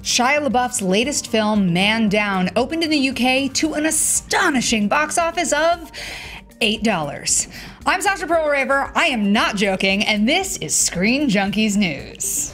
Shia LaBeouf's latest film, Man Down, opened in the UK to an astonishing box office of $8. I'm Sasha Pearl Raver, I am not joking, and this is Screen Junkies News.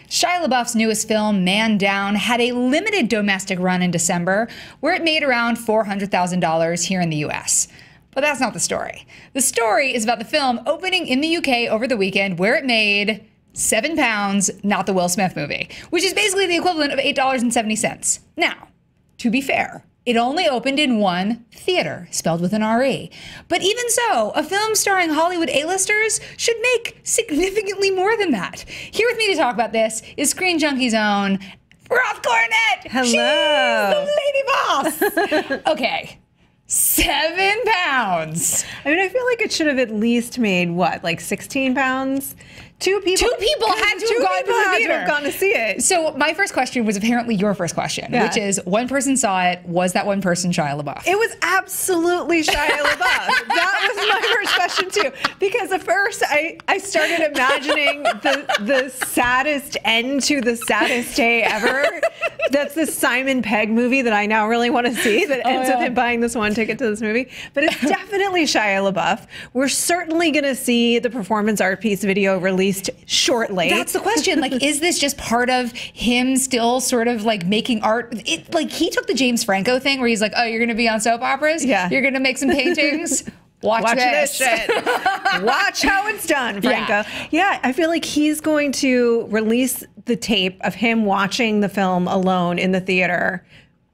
Shia LaBeouf's newest film, Man Down, had a limited domestic run in December, where it made around $400,000 here in the US. But that's not the story. The story is about the film opening in the UK over the weekend, where it made £7, not the Will Smith movie, which is basically the equivalent of $8.70. Now, to be fair, it only opened in one theater, spelled with an R-E. But even so, a film starring Hollywood A-listers should make significantly more than that. Here with me to talk about this is Screen Junkies' own Roth Cornett. Hello. She's the lady boss. Okay. £7. I mean, I feel like it should have at least made, what, like 16 pounds? Two people had to have gone to see it. So my first question was apparently your first question, which is, one person saw it. Was that one person Shia LaBeouf? It was absolutely Shia LaBeouf. That was my first question too. Because at first I started imagining the saddest end to the saddest day ever. That's the Simon Pegg movie that I now really want to see, that ends with him buying this one ticket to this movie. But it's definitely Shia LaBeouf. We're certainly going to see the performance art piece video released shortly. That's the question. Like, is this just part of him still sort of like making art? Like, he took the James Franco thing where he's like, oh, you're going to be on soap operas? Yeah. You're going to make some paintings? Watch this shit. Watch how it's done, Franco. Yeah, I feel like he's going to release the tape of him watching the film alone in the theater.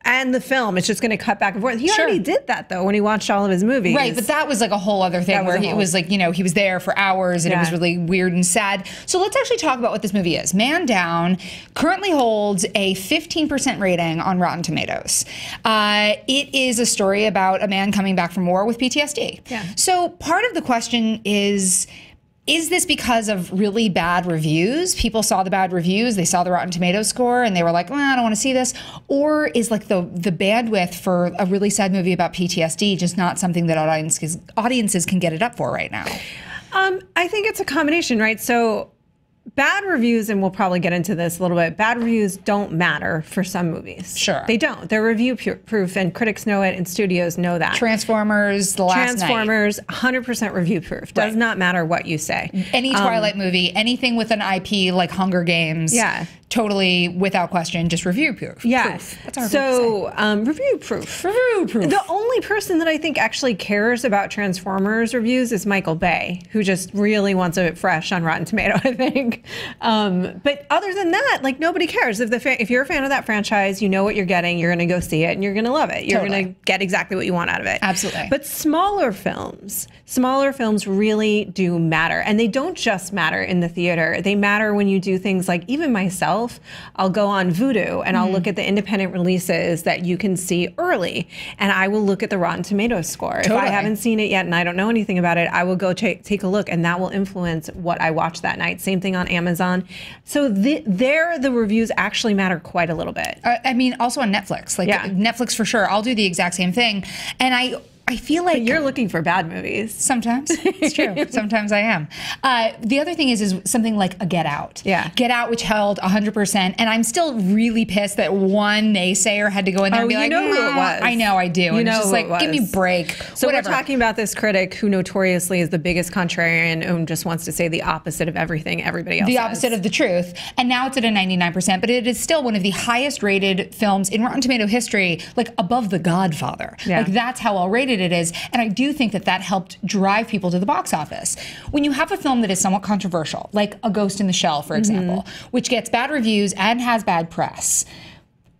And the film, it's just going to cut back and forth. He already did that, though, when he watched all of his movies. Right, but that was like a whole other thing where it was like, you know, he was there for hours and it was really weird and sad. So let's actually talk about what this movie is. Man Down currently holds a 15% rating on Rotten Tomatoes. It is a story about a man coming back from war with PTSD. Yeah. So part of the question is this because of really bad reviews? People saw the bad reviews, they saw the Rotten Tomatoes score, and they were like, well, I don't want to see this. Or is like the bandwidth for a really sad movie about PTSD just not something that audiences can get it up for right now? I think it's a combination, right? So bad reviews, and we'll probably get into this a little bit, bad reviews don't matter for some movies. Sure. They don't. They're review proof, and critics know it, and studios know that. Transformers, The Last Night. 100% review proof. Does not matter what you say. Any Twilight movie, anything with an IP like Hunger Games. Yeah. Totally, without question, just review proof. Yeah. That's our review proof. Review proof. The only person that I think actually cares about Transformers reviews is Michael Bay, who just really wants it fresh on Rotten Tomato, I think. But other than that, like, nobody cares. If you're a fan of that franchise, you know what you're getting. You're going to go see it, and you're going to love it. You're going to get exactly what you want out of it. Absolutely. But smaller films really do matter, and they don't just matter in the theater. They matter when you do things like, even myself, I'll go on Vudu and I'll look at the independent releases that you can see early, and I will look at the Rotten Tomatoes score. If I haven't seen it yet and I don't know anything about it, I will go take a look, and that will influence what I watch that night. Same thing on Amazon. So the reviews actually matter quite a little bit. I mean, also on Netflix. Like, Netflix for sure. I'll do the exact same thing. And I feel like... But you're looking for bad movies. Sometimes. It's true. Sometimes I am. The other thing is something like a Get Out. Yeah. Get Out, which held 100%. And I'm still really pissed that one naysayer had to go in there and be like, know who it was. I know, I do. You know, it's just like, give me a break. So whatever. We're talking about this critic who notoriously is the biggest contrarian and just wants to say the opposite of everything everybody else says. The opposite of the truth. And now it's at a 99%, but it is still one of the highest rated films in Rotten Tomato history, like above The Godfather. Yeah. Like, that's how well rated it is. And I do think that helped drive people to the box office. When you have a film that is somewhat controversial, like A Ghost in the Shell, for example, which gets bad reviews and has bad press,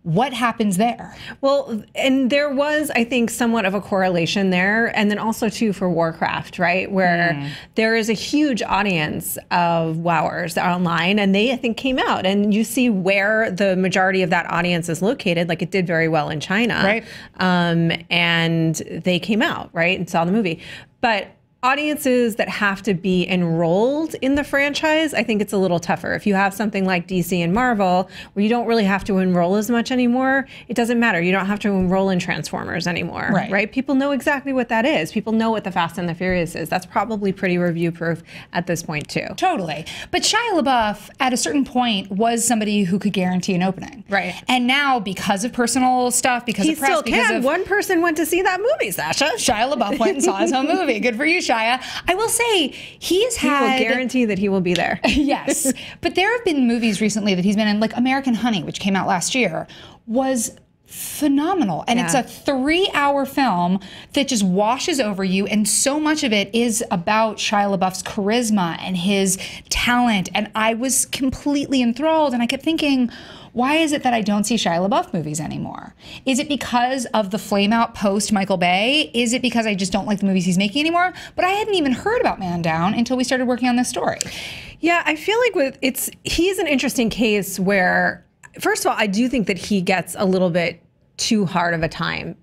what happens there? Well, and there was, I think, somewhat of a correlation there. And then also, too, for Warcraft, right? Where there is a huge audience of Wowers online, and they, I think, came out. And you see where the majority of that audience is located. Like, it did very well in China. Right. And they came out, right, and saw the movie. But audiences that have to be enrolled in the franchise, I think it's a little tougher. If you have something like DC and Marvel, where you don't really have to enroll as much anymore, it doesn't matter. You don't have to enroll in Transformers anymore, right? People know exactly what that is. People know what the Fast and the Furious is. That's probably pretty review proof at this point too. Totally. But Shia LaBeouf, at a certain point, was somebody who could guarantee an opening. Right. And now, because of personal stuff, because of press, still can. One person went to see that movie, Sasha. Shia LaBeouf went and saw his own movie. Good for you, Shia. I will say, he will guarantee that he will be there. Yes. But there have been movies recently that he's been in, like American Honey, which came out last year, was phenomenal. And it's a 3-hour film that just washes over you. And so much of it is about Shia LaBeouf's charisma and his talent. And I was completely enthralled. And I kept thinking, why is it that I don't see Shia LaBeouf movies anymore? Is it because of the flame out post Michael Bay? Is it because I just don't like the movies he's making anymore? But I hadn't even heard about Man Down until we started working on this story. Yeah, I feel like he's an interesting case where, first of all, I do think that he gets a little bit too hard of a time.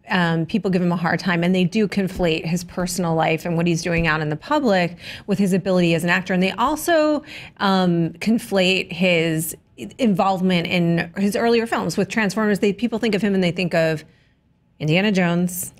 People give him a hard time, and they do conflate his personal life and what he's doing out in the public with his ability as an actor. And they also conflate his involvement in his earlier films with Transformers. People think of him and they think of Indiana Jones,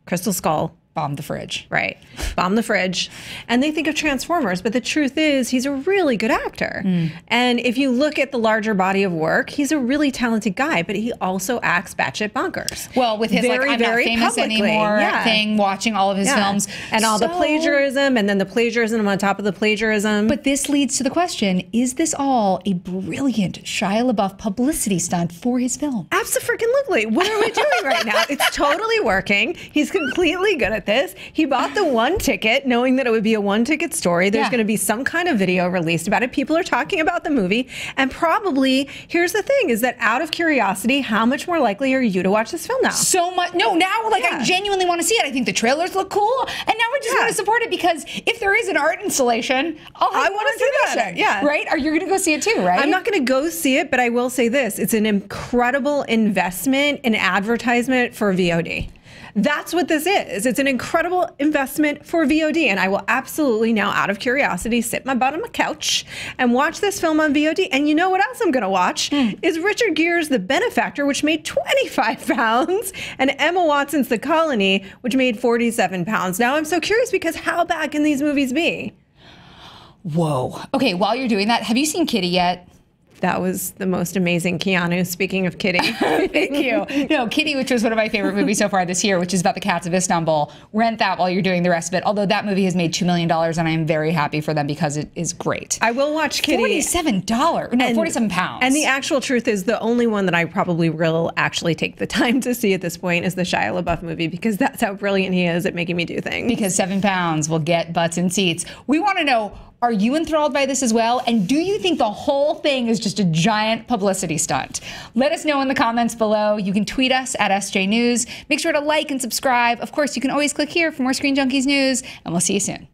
Crystal Skull, Bomb the Fridge. Right. Bomb the Fridge. And they think of Transformers, but the truth is he's a really good actor. And if you look at the larger body of work, he's a really talented guy, but he also acts batshit bonkers. Well, with his I'm not famous anymore thing, watching all of his films. And all the plagiarism, and then the plagiarism on top of the plagiarism. But this leads to the question, is this all a brilliant Shia LaBeouf publicity stunt for his film? Abso-freaking-lutely. What are we doing right now? It's totally working. He's completely good at this. He bought the one ticket knowing that it would be a one-ticket story. There's going to be some kind of video released about it. People are talking about the movie. And probably, here's the thing, is that out of curiosity, how much more likely are you to watch this film now? So much. No, now I genuinely want to see it. I think the trailers look cool. And now I just want to support it because if there is an art installation, I want to see that. Yeah. Right? Are you going to go see it too, right? I'm not going to go see it, but I will say this. It's an incredible investment in advertisement for VOD. That's what this is. It's an incredible investment for VOD. And I will absolutely now, out of curiosity, sit my butt on my couch and watch this film on VOD. And you know what else I'm going to watch? Is Richard Gere's The Benefactor, which made 25 pounds, and Emma Watson's The Colony, which made 47 pounds. Now, I'm so curious because how bad can these movies be? Whoa. Okay, while you're doing that, have you seen Kitty yet? That was the most amazing Keanu, speaking of Kitty. Thank you. No, Kitty, which was one of my favorite movies so far this year, which is about the cats of Istanbul. Rent that while you're doing the rest of it. Although that movie has made $2 million, and I am very happy for them because it is great. I will watch Kitty. $47. No, 47 pounds. And the actual truth is the only one that I probably will actually take the time to see at this point is the Shia LaBeouf movie because that's how brilliant he is at making me do things. Because 7 pounds will get butts in seats. We want to know, are you enthralled by this as well? And do you think the whole thing is just a giant publicity stunt? Let us know in the comments below. You can tweet us at SJ News. Make sure to like and subscribe. Of course, you can always click here for more Screen Junkies news, and we'll see you soon.